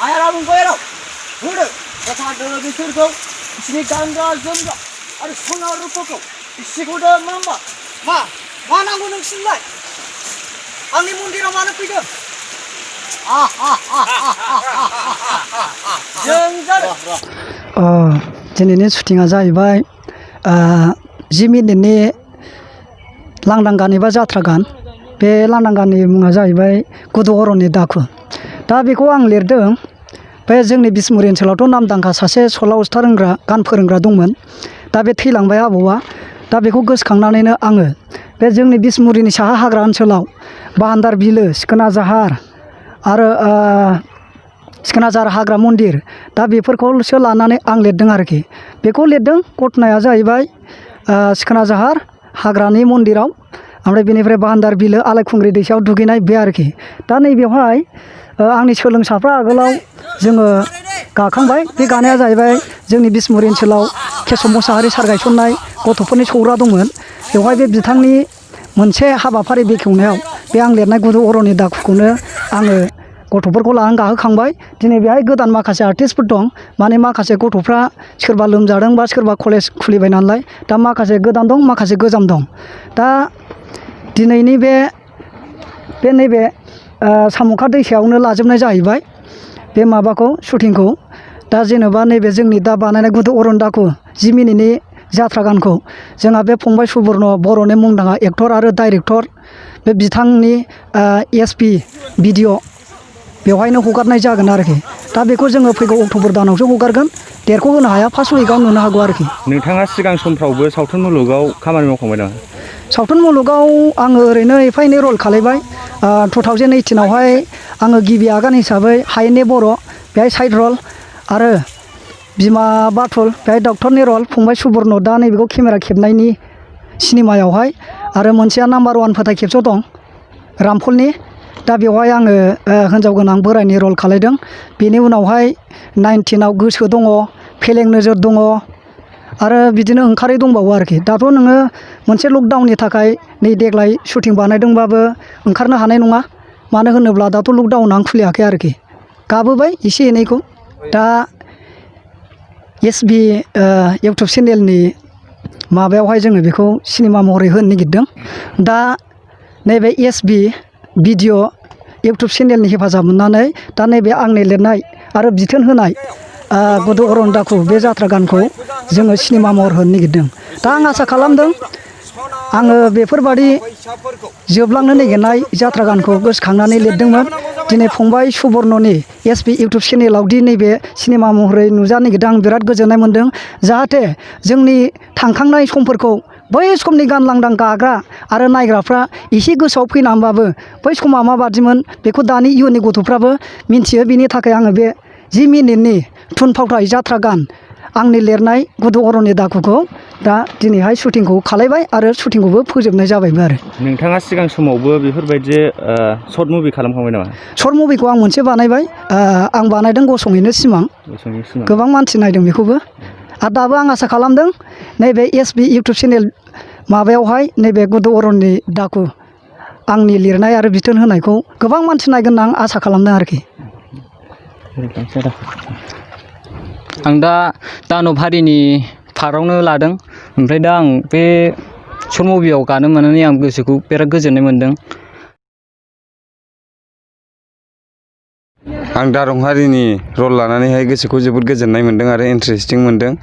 아야라 문거야라. 그래. 사람들 비틀고 시간과 점과 아니 손아를 뽑고 시고다 맘마 마 만한고는 신발 아니 문디라 많은 피죠. दिनैनि शुटिंआ जाहैबाय 10 मिनिटनि लांदां गान एबा जात्रा गान बे लांदां गाननि मुङा जाहैबाय गुदु अरननि दाखु दा बेखौ आं लिरदों बे जोंनि बिसमुरि ओनसोलावथ' नामदांखा सासे सल' उस्ताद रोंग्रा गान फोरोंग्रा दंमोन दा बे थैलांबाय आबौआ दा बेखौ गोसोखांनानैनो आङो बे जोंनि बिसमुरिनि साहा हाग्रा ओनसोलाव बाहान्दार बिलो सिखोना जाहार आरो सिखोना जाहार हाग्रा मन्दिर दा बेफोरखौसो लानानै आं लिरदों आरोखि बेखौ लिरदों घटनाया जाहैबाय सिखोना जाहार हाग्रानि मन्दिराव ओमफ्राय बेनिफ्राय बाहान्दार बिलो आलायखुंग्रि दैसायाव दुगैनाय बे आरोखि दा नैबेवहाय आंनि सोलोंसाफ्रा आगोलाव जोङो गाखांबाय बे गानाया जाहैबाय जोंनि बिसमुरि ओनसोलाव केशव मोसाहारि सार गायसननाय गथ'फोरनि सौरा दंमोन बेवहाय बे बिथांनि मोनसे हाबाफारि बेखेवनायाव बे आं लिरनाय गुदु अरननि दाखुखौनो आङो गथ'फोरखौ लानानै गाहोखांबाय दिनै बेहाय गोदान माखासे आर्टिस्टफोर दं माने माखासे गथ'फ्रा सोरबा लोमजादों बा सोरबा कलेज खुलिबाय नालाय दा माखासे गोदान दं माखासे गोजाम दं दा दिनैनि बे नैबे साम'खा दैसायावनो लाजोबनाय जाहैबाय बे माबाखौ शुटिंखौ दा जेनेबा नैबे जोंनि दा बानायनाय गुदु अरन दाखु 10 मिनिटनि जात्रा गानखौ जोंहा बे फंबाय सुबर्न बर'नि मुंदांखा एक्टर आरो डाइरेक्टर बे बिथांनि एसपि भिडिअ बेवहायनो हगारनाय जागोन आरोखि दा बेखौ जोङो फैगौ अक्ट'बर दानावसो हगारगोन देरखौ होनो हाया फार्स्ट उइकआव नुनो हागौ आरोखि नोंथाङा सिगां समफ्रावबो सावथुन मुलुगाव खामानि मावखांबाय नामा सावथुन मुलुगाव आङो ओरैनो एफा एनै रल खालायबाय 2018आवहाय आङो गिबि आगान हिसाबै हायेननि बर' बेहाय साइड रल आरो बिमा बाथुल बेहाय डक्टरनि रल फंबाय सुबर्न दा नैबेखौ केमेरा खेबनायनि सिनेमायावहाय आरो मोनसेया नाम्बार 1 फोथाय खेबस' दं रामफलनि दा बेवहाय आङो हिन्जाव गोनां बोरायनि रल खालायदों बेनि उनावहाय 19आव गोसो दङ फेलें नोजोर दङ आरो बिदिनो ओंखारै दंबावो आरोखि दाथ' नोङो मोनसे लकडाउननि थाखाय नै देग्लाय शुटिं बानायदोंबाबो ओंखारनो हानाय नङा मानो होनोब्ला दाथ' लकडाउनानो खुलियाखै आरोखि गाबोबाय एसे एनैखौ दा एसबि इउटुब चेनेलनि माबायावहाय जोङो बेखौ सिनेमा महरै होनो नागिरदों दा नैबे एसबि भिडिअ इउटुब चेनेलनि हेफाजाब मोननानै दा नैबे आंनि लिरनाय आरो बिथोन होनाय गुदु अरन दाखु बे जात्रा गानखौ जोङो सिनेमा महर होनो नागिरदों दा आं आसा खालामदों आङो बेफोरबादि जोबलांनो नागिरनाय जात्रा गानखौ गोसोखांनानै लिरदोंमोन दिनै फंबाय सुबर्ननि एसपि इउटुब चेनेलाव दि नैबे सिनेमा महरै नुजानो नागिरदों आं बिराद गोजोननाय मोन्दों जाहाथे जोंनि थांखांनाय समफोरखौ बै समनि गान लांदां गाग्रा आरो नायग्राफ्रा एसे गोसोआव फैनानैबाबो बै समा माबादिमोन बेखौ दानि इयुननि गथ'फ्राबो मिन्थियो बिनि थाखाय आङो बे 10 मिनिटनि थुनफावथाय जात्रा गान आंनि लिरनाय गुदु अरननि दाखुखौ दा दिनैहाय शुटिंखौ खालायबाय आरो शुटिंखौबो फोजोबनाय जाबायबो आरो नोंथाङा सिगां समावबो बेफोरबायदि सर्ट मुभि खालामखांबाय नामा सर्ट मुभिखौ आं मोनसे बानायबाय आं बानायदों गसङैनो सिमां गोबां मानसि नायदों बेखौबो आरो दाबो आं आसा खालामदों नैबे एसबि इउटुब चेनेल माबायावहाय नैबे गुदु अरननि दाखु आंनि लिरनाय आरो बिथोन होनायखौ गोबां मानसि नायगोन होनना आं आसा खालामदों आरोखि आं दा दानब हारिनि पार्टआवनो लादों ओमफ्राय दा आं बे सर्ट मुभियाव गानो मोननानै आं गोसोखौ बिराद गोजोननाय मोन्दों आं दारं हारिनि रल लानानैहाय गोसोखौ जोबोद गोजोननाय मोन्दों आरो इन्टारेस्टिं मोन्दों